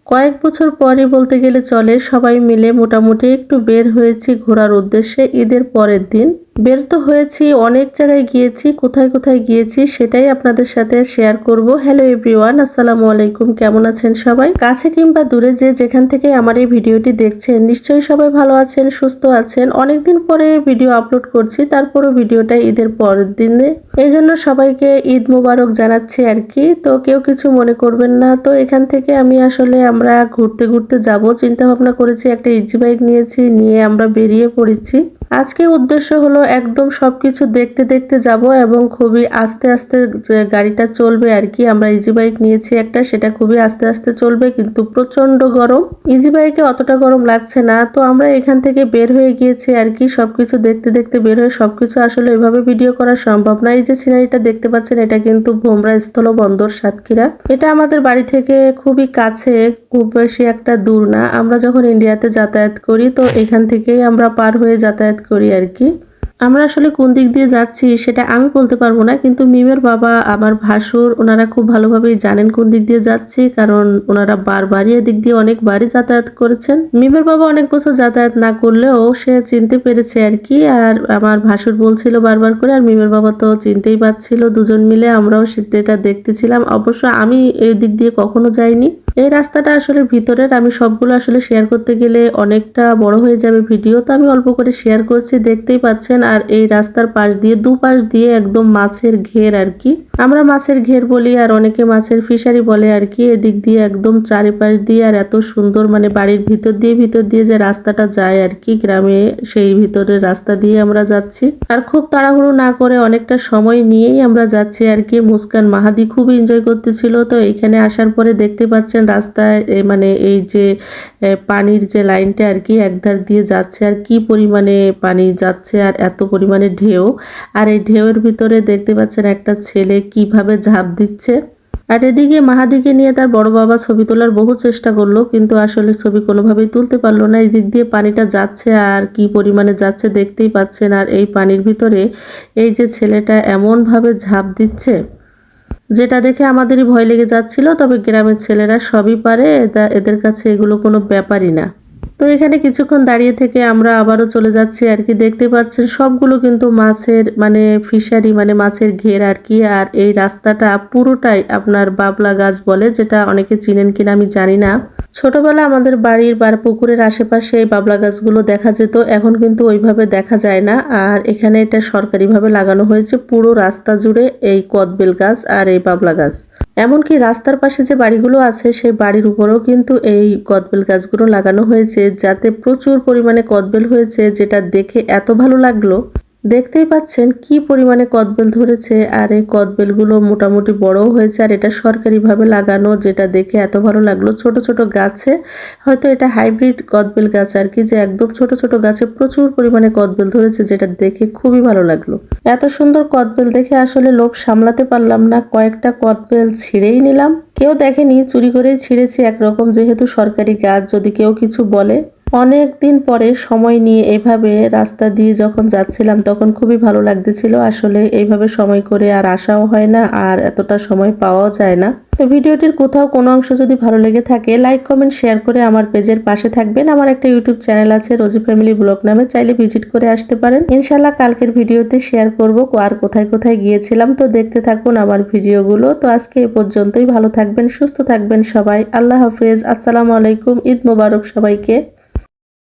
কয়েক বছর পরই বলতে গেলে চলে সবাই মিলে মোটামুটি একটু বের হয়েছি ঘোরার উদ্দেশ্যে ঈদের পরের দিন। বের তো হয়েছি, অনেক জায়গায় গিয়েছি, কোথায় কোথায় গিয়েছি সেটাই আপনাদের সাথে শেয়ার করব। হ্যালো এভরিওয়ান, আসসালামু আলাইকুম। কেমন আছেন সবাই? কাছে কিংবা দূরে যে যেখান থেকে আমার এই ভিডিওটি দেখছেন, নিশ্চয়ই সবাই ভালো আছেন, সুস্থ আছেন। অনেকদিন পরে ভিডিও আপলোড করছি, তারপরও ভিডিওটা ঈদের পরের দিনে, এই জন্য সবাইকে ঈদ মোবারক জানাচ্ছি আর কি। তো কেউ কিছু মনে করবেন না। তো এখান থেকে আমরা ঘুরতে ঘুরতে যাব চিন্তা ভাবনা করেছি, একটা ইজি বাইক নিয়েছি, নিয়ে আমরা বেরিয়ে পড়েছি। আজকে উদ্দেশ্য হলো একদম সবকিছু দেখতে দেখতে যাব এবং খুবই আস্তে আস্তে যে গাড়িটা চলবে আর কি। আমরা ইজি বাইক নিয়েছি একটা, সেটা খুবই আস্তে আস্তে চলবে, কিন্তু প্রচন্ড গরম। ইজি বাইকে অতটা গরম লাগছে না। তো আমরা এখান থেকে বের হয়ে গিয়েছি আর কি, সবকিছু দেখতে দেখতে বের হয়ে। সবকিছু আসলে এভাবে ভিডিও করা সম্ভব না। এই যে সিনারিটা দেখতে পাচ্ছেন, এটা কিন্তু ভোমরা স্থলবন্দর সাতক্ষীরা। এটা আমাদের বাড়ি থেকে খুবই কাছে, খুব বেশি একটা দূর না। আমরা যখন ইন্ডিয়াতে যাতায়াত করি তো এখান থেকেই আমরা পার হয়ে যাতায়াত করি আর কি। আমরা আসলে কোন দিক দিয়ে যাচ্ছি সেটা আমি বলতে পারবো না, কিন্তু মিমের বাবা, আমার ভাসুর, ওনারা খুব ভালোভাবেই জানেন কোন দিক দিয়ে যাচ্ছি, কারণ ওনারা বারবারই এদিক দিয়ে অনেকবারই যাতায়াত করেছেন। মিমের বাবা অনেক বছর যাতায়াত না করলেও সে চিনতে পেরেছে আর কি। আর আমার ভাসুর বলছিল বারবার করে, আর মিমের বাবা তো চিনতেই পারছিল। দুজন মিলে আমরাও সেটা দেখতেছিলাম। অবশ্য আমি এই দিক দিয়ে কখনো যাইনি। এই রাস্তাটা আসলে ভিতরের, আমি সবগুলো আসলে শেয়ার করতে গেলে অনেকটা বড় হয়ে যাবে ভিডিও, তো আমি অল্প করে শেয়ার করছি, দেখতেই পাচ্ছেন। আর এই রাস্তার পাশ দিয়ে, দুপাশ দিয়ে একদম মাছের ঘের আর কি। আমরা মাছের ঘের বলি, আর অনেকে মাছের ফিশারি বলে আর কি। এদিক দিয়ে একদম চারিপাশ দিয়ে, আর এত সুন্দর, মানে বাড়ির ভিতর দিয়ে যে রাস্তাটা যায় আর কি গ্রামে, সেই ভিতরের রাস্তা দিয়ে আমরা যাচ্ছি। আর খুব তাড়াহুড়ো না করে অনেকটা সময় নিয়েই আমরা যাচ্ছি আর কি। মুস্কান মাহাদি খুব এনজয় করতেছিল। তো এখানে আসার পরে দেখতে পাচ্ছেন রাস্তায় মানে এই যে পানির যে লাইনটা আর কি একধার দিয়ে যাচ্ছে, আর কি পরিমাণে পানি যাচ্ছে, আর এত পরিমাণে ঢেউ। আর এই ঢেউয়ের ভিতরে দেখতে পাচ্ছেন একটা ছেলে কিভাবে ঝাঁপ দিচ্ছে। আর এদিকে মাহাদিকে নিয়ে তার বড় বাবা ছবি তোলার বহু চেষ্টা করলো, কিন্তু আসলে ছবি কোনোভাবেই তুলতে পারলো না। এই দিক দিয়ে পানিটা যাচ্ছে, আর কি পরিমাণে যাচ্ছে দেখতেই পাচ্ছেন। আর এই পানির ভিতরে এই যে ছেলেটা এমন ভাবে ঝাঁপ দিচ্ছে, যেটা দেখে আমাদেরই ভয় লেগে যাচ্ছিল। তবে গ্রামের ছেলেরা সবই পারে, এদের কাছে এগুলো কোনো ব্যাপারই না। তো এখানে কিছুক্ষণ দাঁড়িয়ে থেকে আমরা আবারও চলে যাচ্ছি আর কি। দেখতে পাচ্ছেন সবগুলো কিন্তু মাছের, মানে ফিশারি, মানে মাছের ঘের আর কি। আর এই রাস্তাটা পুরোটাই আপনার বাবলা গাছ বলে, যেটা অনেকে চিনেন কিনা আমি জানি না। ছোটবেলা আমাদের বাড়ির পুকুরের আশেপাশে এই বাবলা গাছগুলো দেখা যেত, এখন কিন্তু ওইভাবে দেখা যায় না। আর এখানে এটা সরকারিভাবে লাগানো হয়েছে পুরো রাস্তা জুড়ে, এই কদবেল গাছ আর এই বাবলা গাছ। এমনকি রাস্তার পাশে যে বাড়িগুলো আছে সেই বাড়ির উপরেও কিন্তু এই কদবেল গাছগুলো লাগানো হয়েছে, যাতে প্রচুর পরিমাণে কদবেল হয়েছে, যেটা দেখে এত ভালো লাগলো। দেখতেই পাচ্ছেন কি পরিমাণে কদবেল ধরেছে। আর এই কদবেলগুলো মোটামুটি বড়ও হয়েছে, আর এটা সরকারিভাবে লাগানো, যেটা দেখে এত ভালো লাগলো। ছোট ছোট গাছে, হয়তো এটা হাইব্রিড কদবেল গাছ আর কি, যে একদম ছোট ছোট গাছে প্রচুর পরিমাণে কদবেল ধরেছে, যেটা দেখে খুবই ভালো লাগলো। এত সুন্দর কদবেল দেখে আসলে লোভ সামলাতে পারলাম না, কয়েকটা কদবেল ছিঁড়েই নিলাম। কেউ দেখেনি, চুরি করেই ছিঁড়েছি একরকম, যেহেতু সরকারি গাছ, যদি কেউ কিছু বলে। অনেক দিন পরে সময় নিয়ে এভাবে রাস্তা দিয়ে যখন যাচ্ছিলাম, তখন খুবই ভালো লাগতেছিল। আসলে এইভাবে সময় করে আর আসাও হয় না, আর এতটা সময় পাওয়াও যায় না। তো ভিডিওটির কোথাও কোনো অংশ যদি ভালো লেগে থাকে, লাইক কমেন্ট শেয়ার করে আমার পেজের পাশে থাকবেন। আমার একটা ইউটিউব চ্যানেল আছে রোজি ফ্যামিলি ব্লগ নামে, চাইলে ভিজিট করে আসতে পারেন। ইনশাল্লাহ কালকের ভিডিওতে শেয়ার করব আর কোথায় কোথায় গিয়েছিলাম। তো দেখতে থাকুন আমার ভিডিওগুলো। তো আজকে এ পর্যন্তই। ভালো থাকবেন, সুস্থ থাকবেন সবাই। আল্লাহ হাফেজ, আসসালামু আলাইকুম। ঈদ মোবারক সবাইকে।